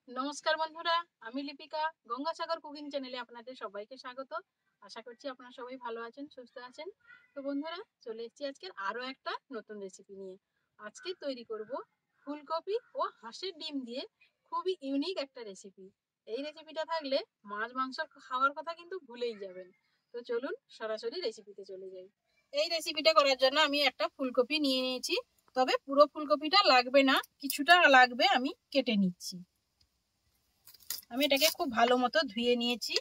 নমস্কার বন্ধুরা, আমি লিপিকা। গঙ্গাসাগর কুকিং চ্যানেলে আপনাদের সবাইকে স্বাগত। আশা করছি আপনারা সবাই ভালো আছেন, সুস্থ আছেন। তো বন্ধুরা, চলে এসেছি আজকের আরো একটা নতুন রেসিপি নিয়ে। আজকে তৈরি করব ফুলকপি ও হাঁসের ডিম দিয়ে খুবই ইউনিক একটা রেসিপি। এই রেসিপিটা থাকলে মাছ মাংস খাওয়ার কথা কিন্তু ভুলেই যাবেন। তো চলুন সরাসরি রেসিপিতে চলে যাই। এই রেসিপিটা করার জন্য আমি একটা ফুলকপি নিয়ে নিয়েছি, তবে পুরো ফুলকপিটা লাগবে না, কিছুটা লাগবে, আমি কেটে নিচ্ছি। আমি এটাকে খুব ভালো মতো ধুয়ে নিয়েছি।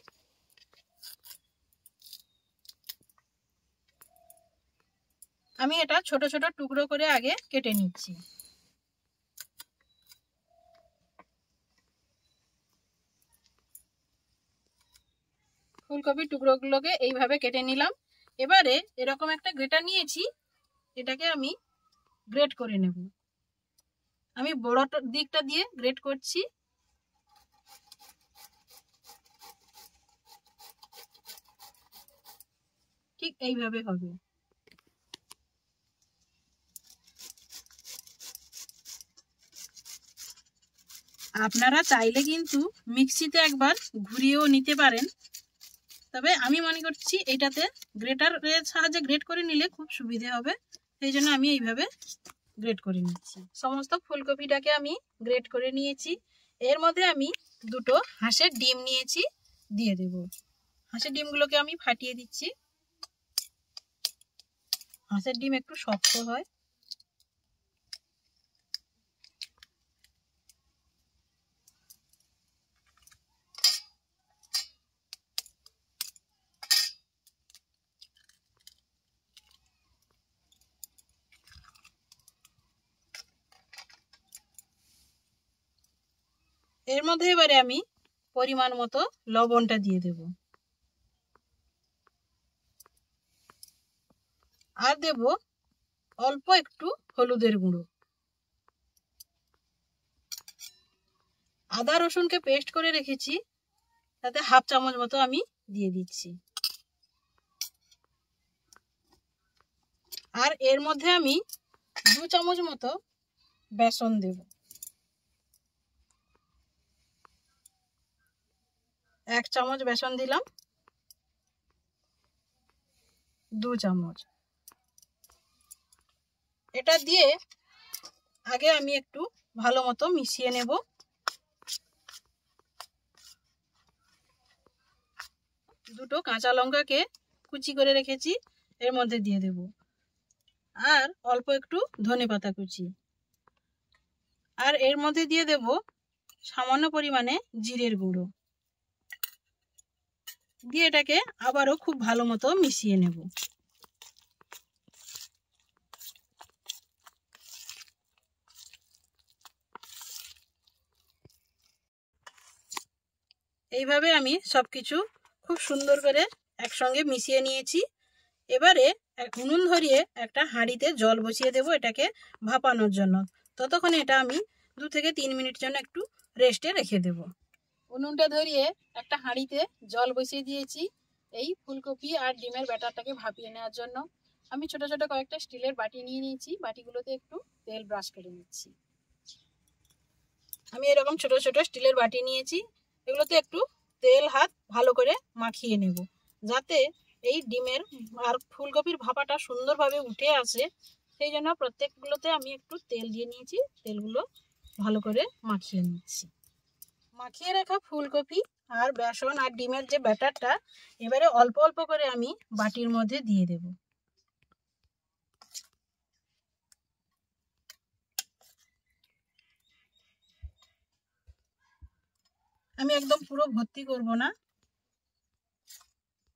আমি এটা ছোট ছোট টুকরো করে আগে কেটে নিচ্ছি। ফুলকপির টুকরোগুলোকে এইভাবে কেটে নিলাম। এবারে এরকম একটা গ্রেটার নিয়েছি, এটাকে আমি গ্রেট করে নেব। আমি বড় দিকটা দিয়ে গ্রেট করছি। ঠিক এইভাবে হবে। আপনারা চাইলে কিন্তু মিক্সিতে একবার ঘুরিয়েও নিতে পারেন, তবে আমি মনে করছি এটাতে গ্রেটারের সাহায্যে গ্রেট করে নিলে খুব সুবিধে হবে, সেই জন্য আমি এইভাবে গ্রেট করে নিচ্ছি। সমস্ত ফুলকপিটাকে আমি গ্রেট করে নিয়েছি। এর মধ্যে আমি দুটো হাঁসের ডিম নিয়েছি, দিয়ে দেব। হাঁসের ডিমগুলোকে আমি ফাটিয়ে দিচ্ছি। হাঁসের ডিম একটু শক্ত হয়। এর মধ্যে এবারে আমি পরিমাণ মতো লবণটা দিয়ে দেব, আর দেব অল্প একটু হলুদের গুঁড়ো। আদা রসুনকে পেস্ট করে রেখেছি, তাতে হাফ চামচ মতো আমি দিয়ে দিচ্ছি। আর এর মধ্যে আমি 2 চামচ মতো বেসন দেব। 1 চামচ বেসন দিলাম, 2 চামচ। এটা দিয়ে আগে আমি একটু ভালো মতো মিশিয়ে নেব। দুটো কাঁচা লঙ্কাকে কুচি করে রেখেছি, এর মধ্যে দিয়ে দেব। আর অল্প একটু ধনেপাতা কুচি। আর এর মধ্যে দিয়ে দেব সামান্য পরিমাণে জিরের গুঁড়ো। দিয়ে এটাকে আবারও খুব ভালো মতো মিশিয়ে নেব। এইভাবে আমি সবকিছু খুব সুন্দর করে একসঙ্গে মিশিয়ে নিয়েছি। এবারে উনুন ধরিয়ে একটা হাঁড়িতে জল বসিয়ে দেব এটাকে ভাপানোর জন্য। ততক্ষণে এটা আমি 2 থেকে 3 মিনিট জন্য একটু রেস্টে রেখে দেব। উনুনটা ধরিয়ে একটা হাঁড়িতে জল বসিয়ে দিয়েছি এই ফুলকপি আর ডিমের ব্যাটারটাকে ভাপিয়ে নেওয়ার জন্য। আমি ছোট ছোট কয়েকটা স্টিলের বাটি নিয়ে নিয়েছি, বাটিগুলোতে একটু তেল ব্রাশ করে নিচ্ছি। আমি এরকম ছোট ছোট স্টিলের বাটি নিয়েছি, এগুলোতে একটু তেল হাত ভালো করে মাখিয়ে নেব, যাতে এই ডিমের আর ফুলকপির ভাপাটা সুন্দরভাবে উঠে আসে। সেই জন্য প্রত্যেকগুলোতে আমি একটু তেল দিয়ে নিয়েছি, তেলগুলো ভালো করে মাখিয়ে নিচ্ছি। মাখিয়ে রাখা ফুলকপি আর বেসন আর ডিমের যে ব্যাটারটা এবারে অল্প অল্প করে আমি বাটির মধ্যে দিয়ে দেব। আমি একদম পুরো ভর্তি করব না,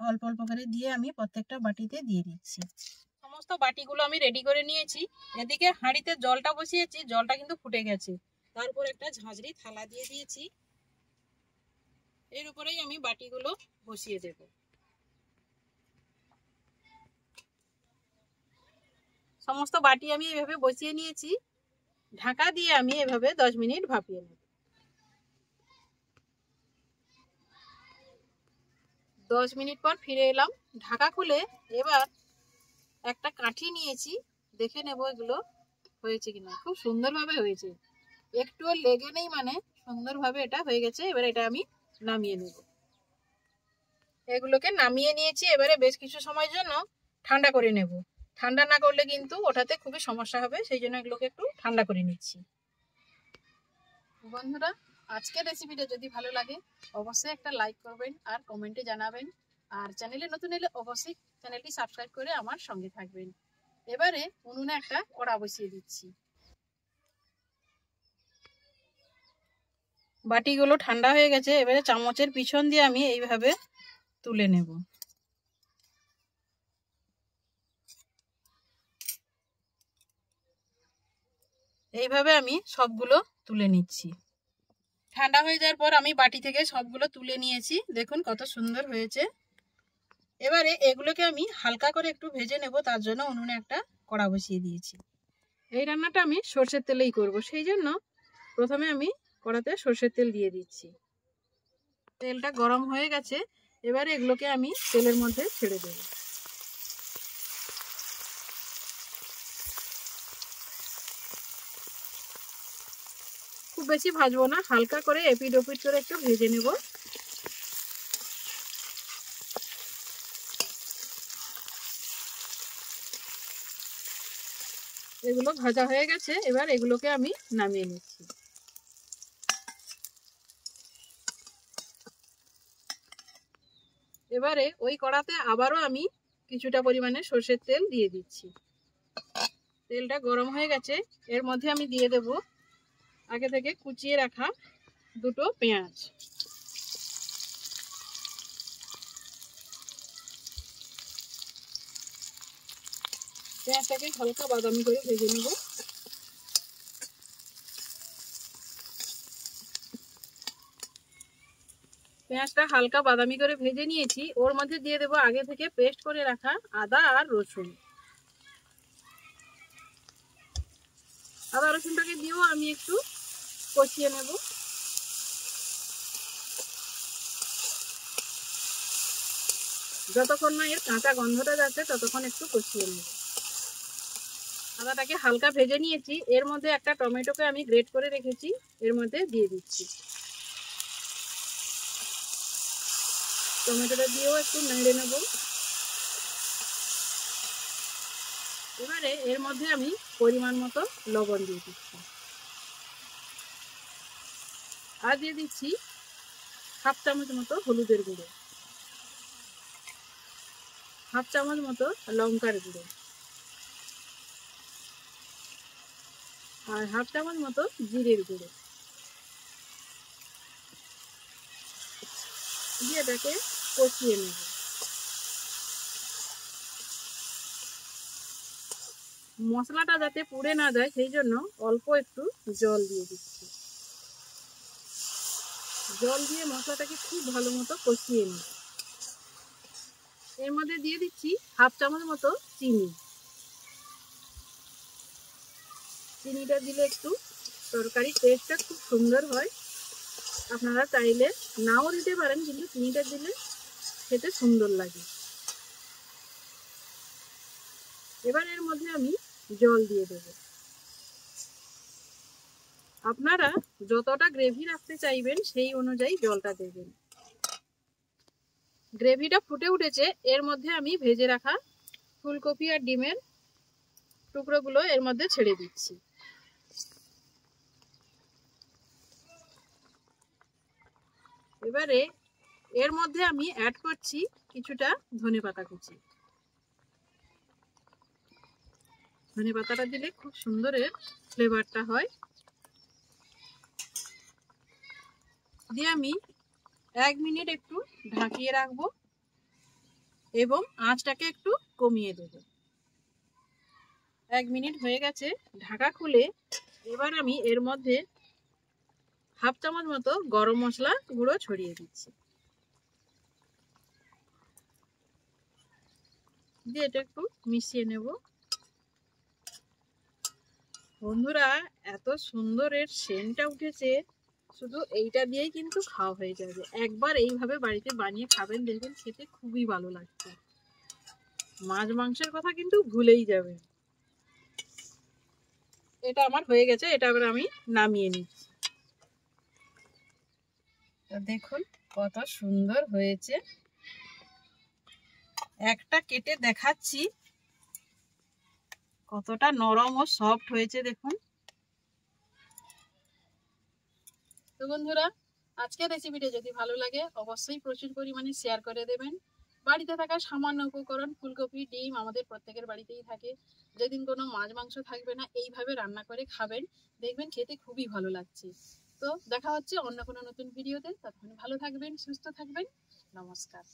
অল্প অল্প করে দিয়ে আমি প্রত্যেকটা বাটিতে দিয়ে দিচ্ছি। সমস্ত বাটিগুলো আমি রেডি করে নিয়েছি। এদিকে হাঁড়িতে জলটা বসিয়েছি, জলটা কিন্তু ফুটে গেছে। তারপর একটা ঝাঁঝরি থালা দিয়ে দিয়েছি, এর উপরেই আমি বাটিগুলো বসিয়ে দেব। সমস্ত বাটি আমি এভাবে বসিয়ে নিয়েছি। ঢাকা দিয়ে আমি এভাবে 10 মিনিট ভাপিয়ে নেব। 10 মিনিট পর ফিরে এলাম। ঢাকা খুলে এবার একটা কাঠি নিয়েছি, দেখে নেব এগুলো হয়েছে কিনা। খুব সুন্দরভাবে হয়েছে, একটুও লেগে নেই, মানে সুন্দরভাবে এটা হয়ে গেছে। এবার এটা আমি নামিয়ে নেব। এগুলোকে নামিয়ে নিয়েছি। এবারে বেশ কিছু সময়ের জন্য ঠান্ডা করে নেব। ঠান্ডা না করলে কিন্তু ওঠাতে খুবই সমস্যা হবে, সেই জন্য এগুলোকে একটু ঠান্ডা করে নিচ্ছি। বন্ধুরা, আজকের রেসিপিটা যদি ভালো লাগে অবশ্যই একটা লাইক করবেন আর কমেন্টে জানাবেন। আর চ্যানেলে নতুন এলে অবশ্যই চ্যানেলটি সাবস্ক্রাইব করে আমার সঙ্গে থাকবেন। এবারে উনুনে একটা কড়া বসিয়ে দিচ্ছি। বাটিগুলো ঠান্ডা হয়ে গেছে। এবারে চামচের পিছন দিয়ে আমি এইভাবে তুলে নেব। এইভাবে আমি সবগুলো তুলে নিচ্ছি। ঠান্ডা হয়ে যাওয়ার পর আমি বাটি থেকে সবগুলো তুলে নিয়েছি। দেখুন কত সুন্দর হয়েছে। এবারে এগুলোকে আমি হালকা করে একটু ভেজে নেব, তার জন্য উনুনে একটা কড়া বসিয়ে দিয়েছি। এই রান্নাটা আমি সর্ষের তেলেই করব, সেই জন্য প্রথমে আমি কড়াতে সর্ষের তেল দিয়ে দিচ্ছি। তেলটা গরম হয়ে গেছে। এবারে এগুলোকে আমি তেলের মধ্যে ছেড়ে দেব। খুব বেশি ভাজবো না, হালকা করে এপিড ওপিড করে একটু ভেজে নেব। এগুলো ভাজা হয়ে গেছে। এবার এগুলোকে আমি নামিয়ে নিচ্ছি। এবারে ওই কড়াতে আবারও আমি কিছুটা পরিমাণে সর্ষের তেল দিয়ে দিচ্ছি। তেলটা গরম হয়ে গেছে। এর মধ্যে আমি দিয়ে দেব আগে থেকে কুচিয়ে রাখা দুটো পেঁয়াজ। পেঁয়াজটাকে হালকা বাদামি করে ভেজে নেব। পেঁয়াজটা হালকা বাদামি করে ভেজে নিয়েছি। ওর মধ্যে দিয়ে দেব আগে থেকে পেস্ট করে রাখা আদা আর রসুন। আদা রসুনটাকে দিয়েও আমি একটু কষিয়ে নেব। যতক্ষণ না এর কাঁচা গন্ধটা যাচ্ছে ততক্ষণ একটু কষিয়ে নেব। আদাটাকে হালকা ভেজে নিয়েছি। এর মধ্যে একটা টমেটোকে আমি গ্রেট করে রেখেছি, এর মধ্যে দিয়ে দিচ্ছি। টমেটোটা দিয়েও একটু নেড়ে নেব। এবারে এর মধ্যে আমি পরিমাণ মতো লবণ দিয়ে দিচ্ছি। আর দিয়ে দিচ্ছি হাফ চামচ মতো হলুদের গুঁড়ো, হাফ চামচ মতো লঙ্কার গুঁড়ো, আর হাফ চামচ মতো জিরের গুঁড়ো দিয়ে এটাকে কষিয়ে নেব। মশলাটা যাতে পুড়ে না যায় সেই জন্য অল্প একটু জল দিয়ে দিচ্ছি। জল দিয়ে মশলাটাকে খুব ভালো মতো কষিয়ে নিই। এর মধ্যে দিয়ে দিচ্ছি হাফ চামচ মতো চিনি। চিনিটা দিলে একটু তরকারির টেস্টটা খুব সুন্দর হয়। আপনারা চাইলে নাও দিতে পারেন, কিন্তু চিনিটা দিলে খেতে সুন্দর লাগে। এবার এর মধ্যে আমি জল দিয়ে দেব। আপনারা যতটা গ্রেভি রাখতে চাইবেন সেই অনুযায়ী জলটা দেবেন। গ্রেভিটা ফুটে উঠেছে। এর মধ্যে আমি ভেজে রাখা ফুলকপি আর ডিমের টুকরোগুলো এর মধ্যে ছেড়ে দিচ্ছি। এবারে এর মধ্যে আমি অ্যাড করছি কিছুটা ধনেপাতা কুচি। ধনেপাতাটা দিলে খুব সুন্দর এর ফ্লেভারটা হয়। দিয়ে আমি 1 মিনিট একটু ঢাকিয়ে রাখবো এবং আঁচটাকে একটু কমিয়ে দেব। 1 মিনিট হয়ে গেছে। ঢাকা খুলে এবার আমি এর মধ্যে হাফ চামচ মতো গরম মশলা গুঁড়ো ছড়িয়ে দিচ্ছি। দিয়ে এটা একটু মিশিয়ে নেব। বন্ধুরা, এত সুন্দর এর সেন্টটা উঠেছে, শুধু এইটা দিয়েই কিন্তু খাওয়া হয়ে যাবে। একবার এইভাবে বাড়িতে বানিয়ে খাবেন, দেখবেন খেতে খুবই ভালো লাগছে। মাছ মাংসের কথা কিন্তু ভুলেই যাবে। এটা আমার হয়ে গেছে। এটা এবার আমি নামিয়ে নিচ্ছি। তো দেখুন কত সুন্দর হয়েছে। একটা কেটে দেখাচ্ছি কতটা নরম ও সফট হয়েছে দেখুন। তো বন্ধুরা, আজকের রেসিপিটা যদি ভালো লাগে অবশ্যই প্রচুর পরিমাণে শেয়ার করে দেবেন। বাড়িতে থাকা সামান্য উপকরণ, ফুলকপি, ডিম আমাদের প্রত্যেকের বাড়িতেই থাকে। যেদিন কোনো মাছ মাংস থাকবে না, এইভাবে রান্না করে খাবেন, দেখবেন খেতে খুবই ভালো লাগছে। তো দেখা হচ্ছে অন্য কোনো নতুন ভিডিওতে। ততক্ষণ ভালো থাকবেন, সুস্থ থাকবেন। নমস্কার।